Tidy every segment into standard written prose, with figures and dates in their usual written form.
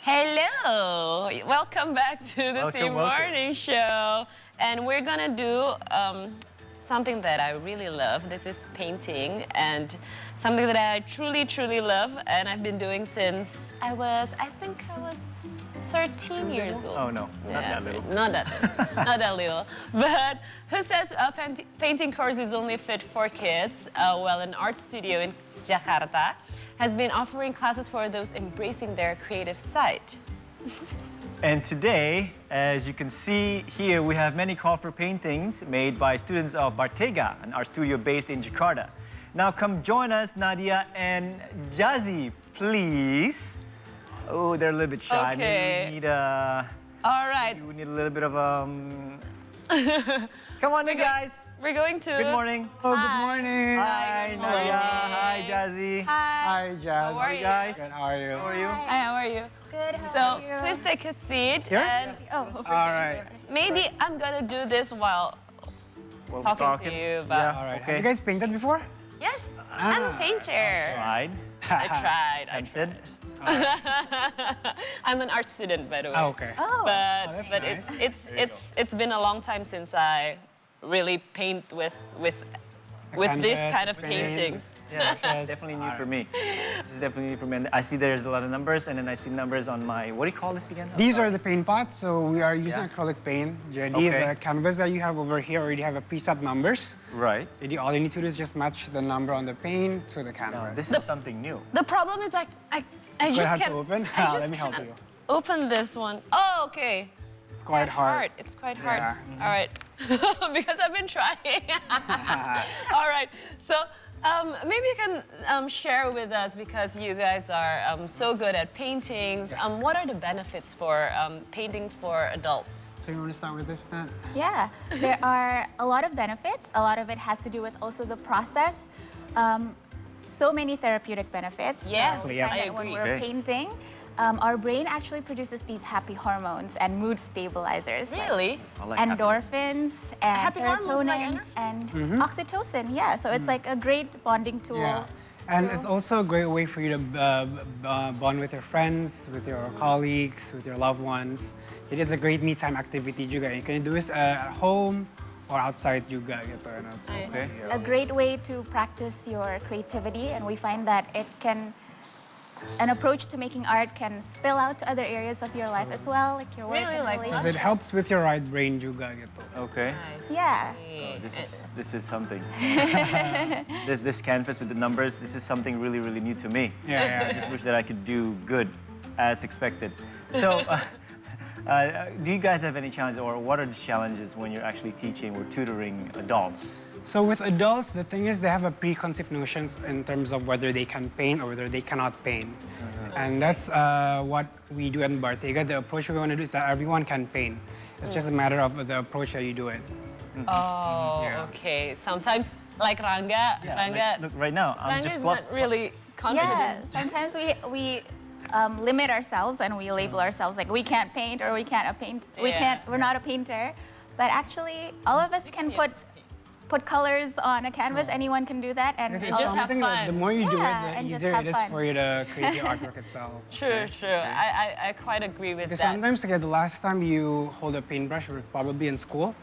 Hello! Welcome back to the Morning Show. And we're gonna do something that I really love. This is painting, and something that I truly, truly love. And I've been doing since I think I was 13 years old. Oh no, not that little. Not that little. Not that little. But who says a painting course is only fit for kids? Well, an art studio in Jakarta has been offering classes for those embracing their creative side. And today, as you can see here, we have many colorful paintings made by students of Bartega, an art studio based in Jakarta. Now come join us, Nadia and Jazzy, please. Oh, they're a little bit shy. Okay. Maybe we need a... All right. We need a little bit of Come on in, guys. We're going to... Good morning. Oh, good morning. Hi, good Nadia. morning. Hi, Jazzy. Hi, Jazz. How are you guys? Good, how are you? How are you? Hi, how are you? Good, So, how are you? please take a seat. Here? And All right. maybe I'm gonna do this while Well, talking to you, but... Yeah. All right. Okay. Have you guys painted before? Yes, I'm a painter. Tried. I tried. Tempted. I'm an art student, by the way. Oh, okay. Oh, But that's but nice. it's been a long time since I really paint with this canvas, kind of with paints. paintings. Yeah, this is definitely new for me. This is definitely new for me. And I see there's a lot of numbers, and then I see numbers on my, what do you call this again? These are the paint pots, so we are using Yeah. acrylic paint. Jadi, Okay. the canvas that you have over here already have a preset numbers. Right. Jadi, all you need to do is just match the number on the paint to the Now, canvas. this is something new. The problem is I Quite just hard to can't. open. I just Let me help can't you. open this one. Oh, okay. It's quite hard. It's quite hard. Yeah. All right. Because I've been trying. All right. So maybe you can share with us, because you guys are so good at paintings. Yes. What are the benefits for painting for adults? So you want to start with this then? yeah. There are a lot of benefits. A lot of it has to do with also the process. So many therapeutic benefits. Yes, So we Yeah. find I that when agree. we're Okay. painting, our brain actually produces these happy hormones and mood stabilizers. like Really? I like happy. endorphins and Happy hormones like serotonin endorphins? and oxytocin. Yeah, so it's like a great bonding tool. Yeah. And it's also a great way for you to bond with your friends, with your colleagues, with your loved ones. It is a great me time activity juga. You can do this at home or outside juga gitu. Nice. Okay. A great way to practice your creativity, and we find that an approach to making art can spill out to other areas of your life as well, like your work Really, and like Because relationships. it helps with your right brain juga gitu. Okay. Nice. Yeah. This is something. this canvas with the numbers, this is something really, really new to me. Yeah, I just wish that I could do good as expected. So, do you guys have any challenges, or what are the challenges when you're actually teaching or tutoring adults? So with adults, the thing is they have a preconceived notions in terms of whether they can paint or whether they cannot paint. And that's what we do in Bartega. The approach we want to do is that everyone can paint. It's just a matter of the approach that you do it. Oh, Yeah. okay. Sometimes, like Ranga, like, look, right now, I'm Ranga's just not really confident. Yeah, sometimes we limit ourselves and we label ourselves like we can't paint or we can't paint. Yeah. We're not a painter, but actually all of us can put colors on a canvas. Anyone can do that, and Because Just have something that fun. the more you do Yeah, it, and the just easier have it is fun. for you to create the artwork itself. True, true. I quite agree with Because that. sometimes, again, the last time you hold a paintbrush, you were probably in school.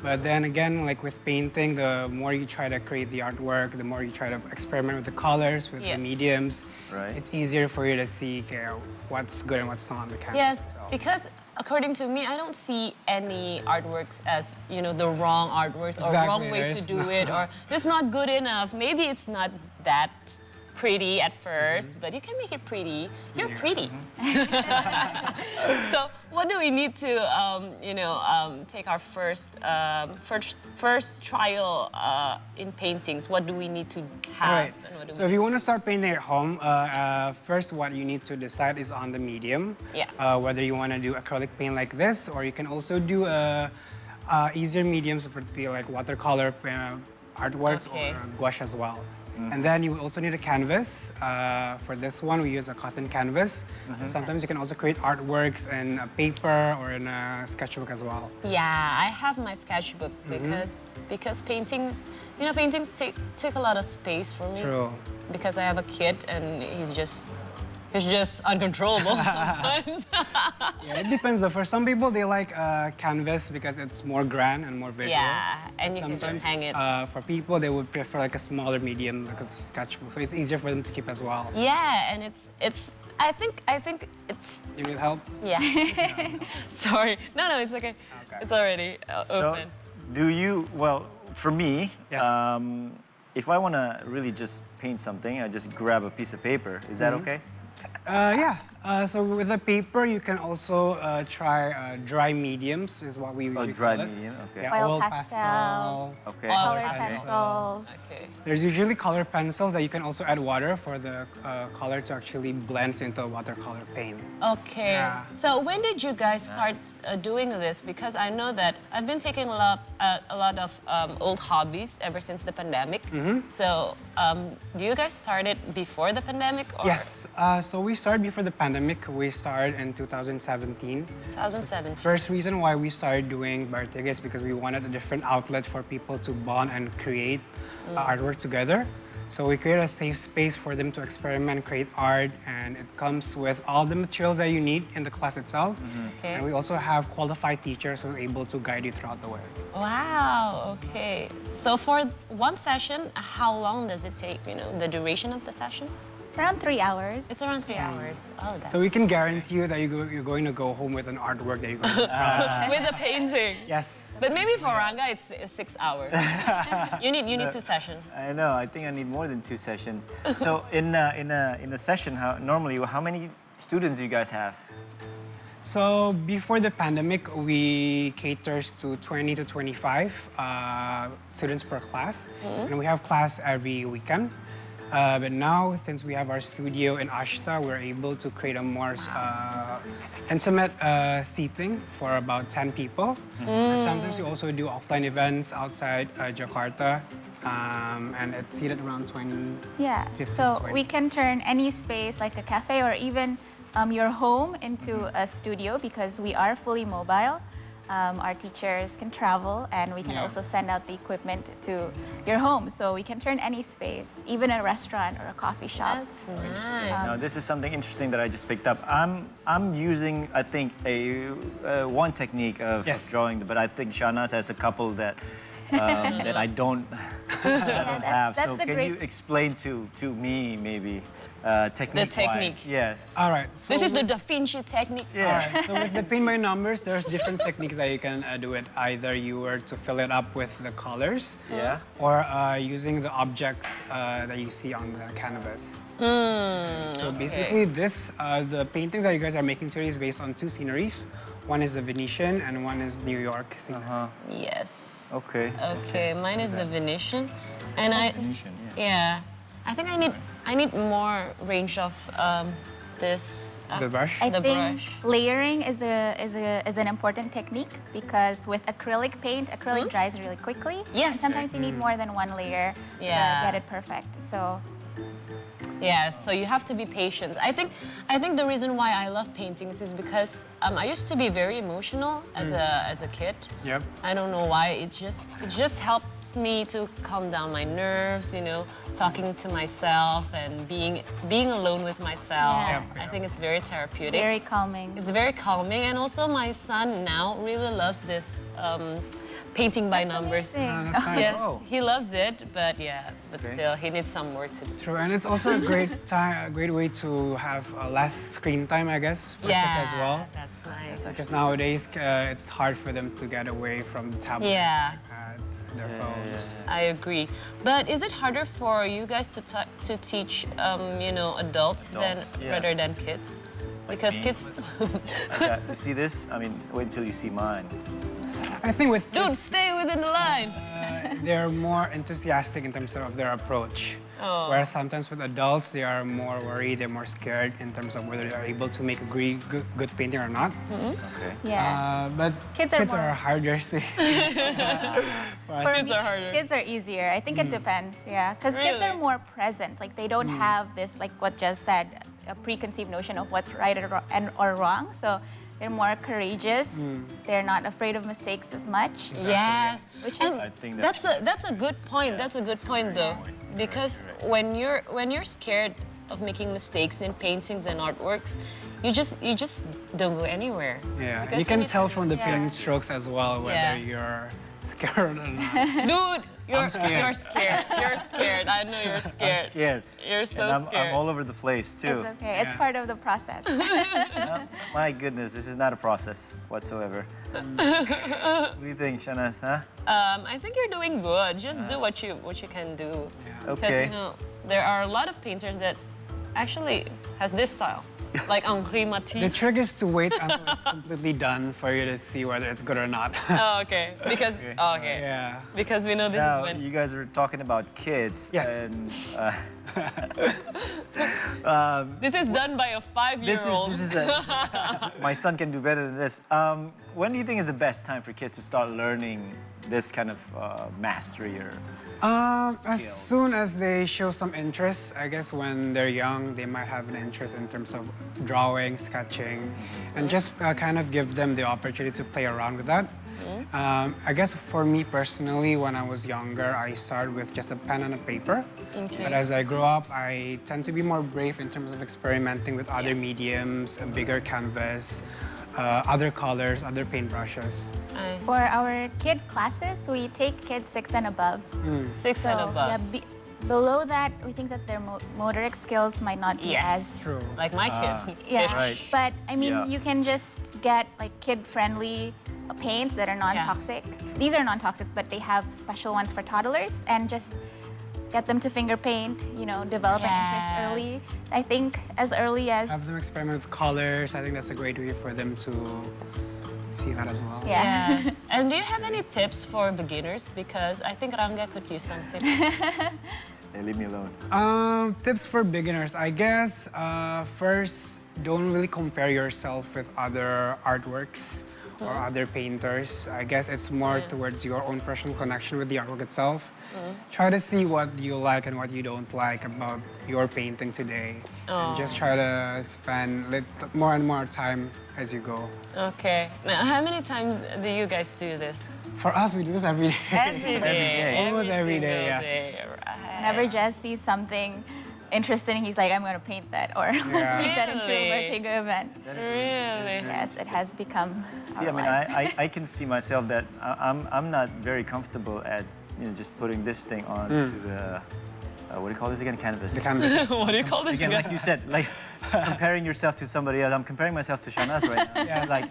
But then again, like with painting, the more you try to create the artwork, the more you try to experiment with the colors, with Yeah. the mediums, Right. it's easier for you to see okay, what's good and what's not on the canvas. Yes, itself. because according to me, I don't see any artworks as, the wrong artworks or Exactly, wrong way to there's do not. it, or it's not good enough. Maybe it's not that pretty at first, but you can make it pretty. You're pretty. So what do we need to, take our first trial in paintings? What do we need to have? Right. And what do So we if you need want to start painting at home, first what you need to decide is on the medium. Yeah. Whether you want to do acrylic paint like this, or you can also do easier mediums, particularly like watercolor artworks Okay. or gouache as well. And then you also need a canvas. For this one, we use a cotton canvas. Sometimes you can also create artworks in a paper or in a sketchbook as well. Yeah, I have my sketchbook because paintings, paintings take a lot of space for me. True. Because I have a kid and he's just It's just uncontrollable sometimes. Yeah, it depends though. For some people, they like canvas because it's more grand and more visual. Yeah, and you can just Sometimes, hang it. For people, they would prefer like a smaller medium, like a sketchbook. So it's easier for them to keep as well. Yeah, and it's. I think it's. You need help? Yeah. Sorry. No, it's okay. It's already open. Do you, well, for me, Yes. if I want to really just paint something, I just grab a piece of paper. Is that okay? Yeah. So with the paper, you can also try dry mediums, is what we Oh, usually dry call it. medium, okay. Yeah, Oil oil pastels. Okay. Color Okay. pencils. Okay. There's usually color pencils that you can also add water for the color to actually blend into a watercolor paint. Okay. Yeah. So when did you guys start doing this? Because I know that I've been taking a lot of old hobbies ever since the pandemic. So do you guys start it before the pandemic? Or Yes. So we started before the pandemic. We started in 2017. 2017. First reason why we started doing Bartega is because we wanted a different outlet for people to bond and create artwork together. So we created a safe space for them to experiment, create art, and it comes with all the materials that you need in the class itself. Okay. And we also have qualified teachers who are able to guide you throughout the way. Wow. Okay. So for one session, how long does it take? You know, the duration of the session? It's around 3 hours. It's around 3 hours. Oh, that's So we can guarantee you that you're going to go home with an artwork that you're going to with a painting. Yes. But maybe for Ranga, it's 6 hours. you need 2 sessions. I know. I think I need more than 2 sessions. So in a session, how many students do you guys have? So before the pandemic, we caters to 20 to 25 students per class, and we have class every weekend. But now, since we have our studio in Ashta, we're able to create a more intimate seating for about 10 people. Sometimes we also do offline events outside Jakarta, and it's seated around 20. Yeah. 15, So 20. we can turn any space like a cafe or even your home into a studio because we are fully mobile. Our teachers can travel and we can Yeah. also send out the equipment to your home. So we can turn any space, even a restaurant or a coffee shop. That's nice. Now, this is something interesting that I just picked up. I'm using, I think, one technique of Yes. drawing, but I think Shahnaz has a couple that that I don't have. that's So the can great- you explain to me maybe technique? technique. Yes. All right. So This is the with- Da Vinci technique. Yeah. All right, so with the paint by numbers, there's different techniques that you can do it. Either you were to fill it up with the colors, Yeah. or using the objects that you see on the canvas. So basically, the paintings that you guys are making today is based on 2 sceneries. One is the Venetian and one is New York scenery. Yes. Okay. Okay, mine is the Venetian, and Venetian, yeah, I think I need more range of this. The brush. I The think brush. layering is an important technique because with acrylic paint, acrylic dries really quickly. Yes. And sometimes you need more than one layer Yeah. to get it perfect. So Yeah, so you have to be patient. I think the reason why I love paintings is because I used to be very emotional as a kid. Yep. I don't know why. It just helps me to calm down my nerves. You know, talking to myself and being alone with myself. Yeah. I think it's very therapeutic. very calming. It's very calming, and also my son now really loves this painting by numbers. Amazing. That's nice. Yes, Oh. he loves it, but yeah, but Okay. still, he needs some work to do. True, and it's also a great way to have less screen time, I guess, for kids as well. That's nice. Because nowadays it's hard for them to get away from the tablets, Yeah. iPads, their phones. I agree. But is it harder for you guys to teach, adults Adults, yeah. rather than kids? Because me. kids, You see this? I mean, wait until you see mine. I think with dude, kids, stay within the line. they're more enthusiastic in terms of their approach. Oh. Whereas sometimes with adults, they are more worried, they're more scared in terms of whether they are able to make a good painting or not. Okay. Yeah. But Kids are more- harder. For Kids me, are harder. Kids are easier. I think it depends, yeah. Because kids are Really? more present. Like they don't have this, like what Just said, a preconceived notion of what's right or wrong. So they're more courageous. They're not afraid of mistakes as much. Yes. Which And is- I think that's a good point. That's a good point though, because when you're scared, of making mistakes in paintings and artworks, you just don't go anywhere. Yeah, Because you can need tell to- from the Yeah. paint strokes as well whether Yeah. you're scared or not. Dude, you're scared. You're scared. You're scared. I know you're scared. I'm scared. You're so And scared. I'm all over the place too. It's okay. It's Yeah. part of the process. My goodness, this is not a process whatsoever. What do you think, Shanas? Huh? I think you're doing good. Just do what you can do. Yeah. Because Okay. you know there are a lot of painters that actually has this style, like Henri The Matisse. trick is to wait until it's completely done for you to see whether it's good or not. Oh, okay. Because okay. Yeah. Because we know this Now, is when. you guys are talking about kids. Yes. And This is done by a 5-year-old. my son can do better than this. When do you think is the best time for kids to start learning this kind of mastery or? As Skills. soon as they show some interest, I guess when they're young, they might have an interest in terms of drawing, sketching, and just kind of give them the opportunity to play around with that. I guess for me personally, when I was younger, I started with just a pen and a paper. Okay. But as I grow up, I tend to be more brave in terms of experimenting with other mediums, a bigger canvas, other colors, other paintbrushes. Nice. For our kid classes, we take kids 6 and above. 6 So and above. yeah, below that, we think that their motoric skills might not be Yes. as True. Like my kid. yeah. Right. But I mean, Yeah. you can just get like kid-friendly paints that are non-toxic. These are non-toxics, but they have special ones for toddlers, and just get them to finger paint. You know, develop an interest Yes. early. I think as early as Have them experiment with colors. I think that's a great way for them to see that as well. yeah. Yes. And do you have any tips for beginners? Because I think Ranga could use some tips. Hey, leave me alone. Tips for beginners. I guess first, don't really compare yourself with other artworks or other painters. I guess it's more towards your own personal connection with the artwork itself. Try to see what you like and what you don't like about your painting today. And just try to spend more and more time as you go. Okay. Now, how many times do you guys do this? For us, we do this every day. Every day. Almost every day, single yes. day, right. Whenever Jess sees something interesting, he's like, I'm going to paint that, or let's Yeah. make that into a Really? Bottega event. Really? Yes, it has become See, our I mean, life. I can see myself that I'm not very comfortable at just putting this thing onto the what do you call this again? Canvas. The canvas. What do you call this Again, again? like you said, like comparing yourself to somebody else. I'm comparing myself to Shanas right now. Yes. It's like,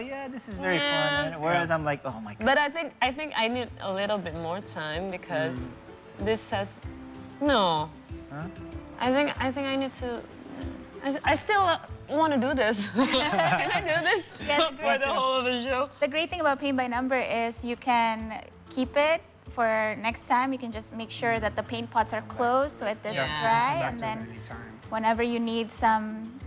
yeah, this is very fun. Whereas I'm like, oh my god. But I think I need a little bit more time because this has no. I think I need to. I still want to do this. Can I do this Yeah, the for great- the whole of the show? The great thing about paint by number is you can keep it for next time. You can just make sure that the paint pots are closed so it doesn't Yeah. dry, Come back and to it then anytime. whenever you need some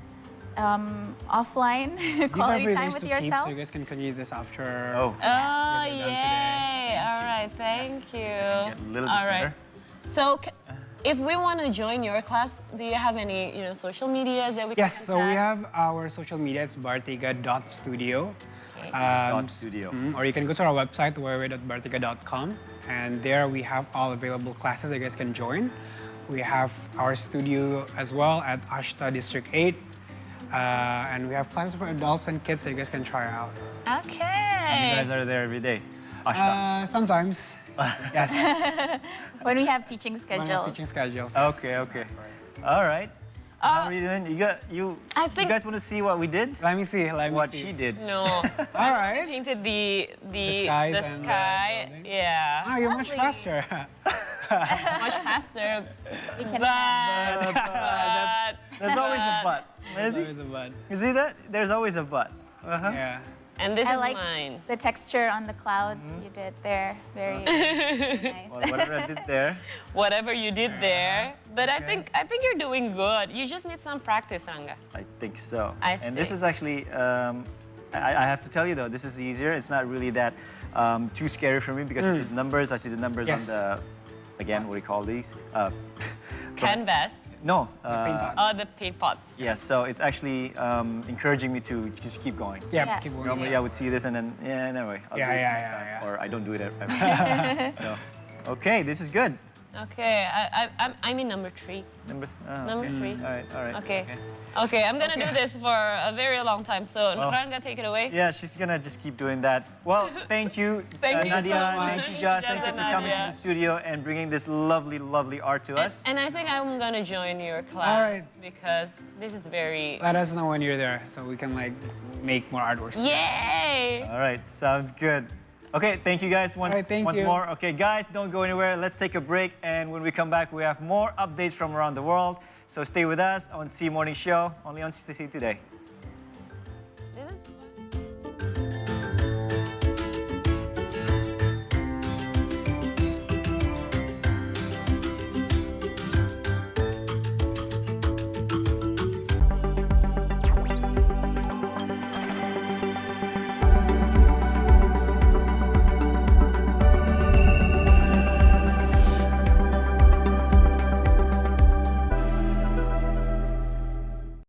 offline These are quality free time things with to keep, yourself. so you guys can continue this after. Oh, Oh, done today. yay! All right, thank you. get a little bit All right. better. So, if we want to join your class, do you have any, social medias that we can Yes, so we contact? have our social media. It's bartega.studio. Studio. Or you can go to our website, www.bartega.com. And there we have all available classes that you guys can join. We have our studio as well at Ashta District 8. And we have classes for adults and kids that you guys can try out. You Okay. guys are there every day. Ashta. Sometimes. Yes. When we have teaching When schedules. we have teaching schedules. yes. Okay, okay. All right. How are you doing? You I you think- guys want to see what we did? Let me see. Let me What see. she did? No. All right. Painted the skies and the sky. building. Yeah. Ah, you're much Lovely. faster. Much faster. We can But There's always a but. There's Is he? always a bud. You see that? There's always a but. Yeah. and this I is like mine. the texture on the clouds you did there. Very nice. Well, whatever I did there. Whatever you did there. But I think you're doing good. You just need some practice, Ranga. I think so. I And this think. is actually, I have to tell you though, this is easier. It's not really that too scary for me because I see the numbers. I see the numbers Yes. on the, again, what do you call these? Canvas. No. paint pot. Oh, the paint pots. Yes, so it's actually encouraging me to just keep going. Yeah, Yeah. keep going. Normally I would see this and then, yeah, no way, I'll Yeah, do this yeah, next yeah, time. yeah. Or I don't do it ever. So, okay, this is good. Okay, I'm in number 3. Number Number 3. All right. Okay. Okay, I'm gonna do this for a very long time. So, Ranga, take it away. Yeah, she's gonna just keep doing that. Well, thank you, Thank you Nadia. so much. Thank you, Josh. Thank you Jess for and coming to Nadia. the studio and bringing this lovely, lovely art to us. And I think I'm gonna join your class All right. because this is very. Let us know when you're there so we can like make more artworks. Yay! All right, sounds good. Okay, thank you guys once, All right, thank once you. more. Okay, guys, don't go anywhere. Let's take a break, and when we come back, we have more updates from around the world. So stay with us on C Morning Show, only on CCC Today.